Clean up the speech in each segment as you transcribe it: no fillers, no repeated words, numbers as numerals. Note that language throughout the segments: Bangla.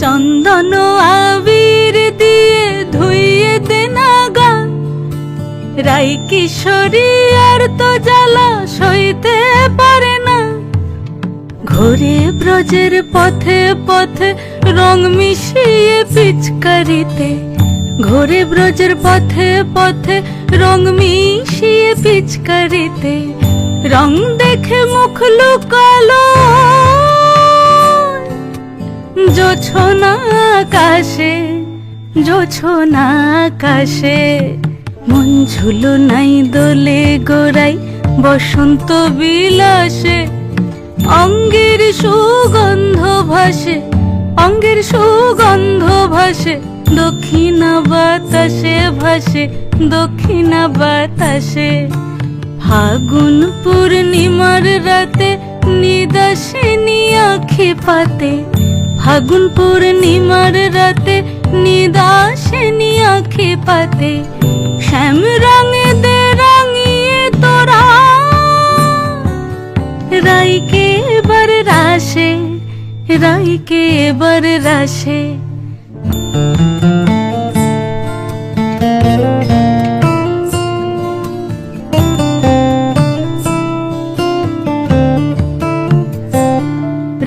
চন্দন আবির দিয়ে ধুইয়ে দেনা গা, রাই কিশোরী আর তো জ্বালা সইতে পারে না। ঘোরে ব্রজের পথে পথে রং মিশিয়ে পিচকারিতে, ঘোরে ব্রজের পথে পথে রং মিশিয়ে পিচকারিতে, রং দেখে মুখ লুকালো জোছনা আকাশে, জোছনা আকাশে। মন ঝুলো নাই দোলে গোড়াই বসন্ত বিলাসে, অঙ্গের সুগন্ধ ভাসে, অঙ্গের সুগন্ধ ভাসে, দক্ষিণা বাতাসে ভাসে, দক্ষিণা বাতাসে। ফাগুন পূর্ণিমার রাতে নিদাসিনী আঁখি পাতে, ফাগুন পূর্ণিমার রাতে নিদাসিনী আঁখি পাতে। শ্যাম রঙে দে রাঙিয়ে তোরা রাইকে এবার রাশে, রাইকে এবার রাশে।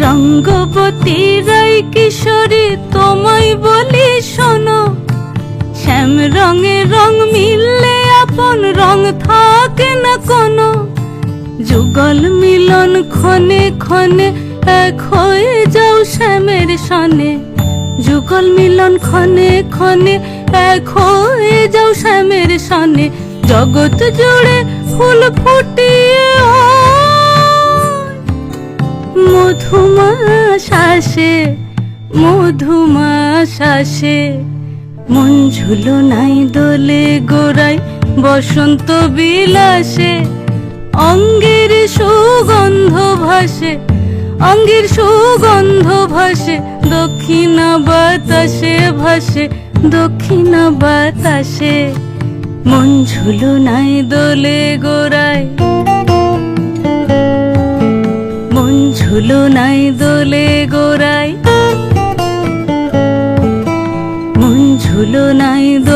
রঙ্গবতী রাই কিশোরী তোমায় বলি শোনো, শ্যাম রঙে রং মিললে আপন রং থাকে না কোনো। যুগল মিলন ক্ষণে ক্ষণে এক হয়ে যাও শ্যামের সনে, যুগল মিলন ক্ষণে ক্ষণে এক হয়ে যাও শ্যামের সনে। জগৎ জুড়ে ফুল ফুটিয়ে মধুমাশাসে, মধুমাশাসে। মন ঝুলো নাই দোলে গোড়াই বসন্ত বিলাসে, অঙ্গের সুগন্ধ ভাসে, অঙ্গের সুগন্ধ ভাসে, দক্ষিণা বাতাসে ভাসে, দক্ষিণা বাতাসে। মন ঝুলো নাই দোলে গোড়াই, মন ঝুলো নাই দোলে গোড়াই, মন ঝুলো নাই দোলে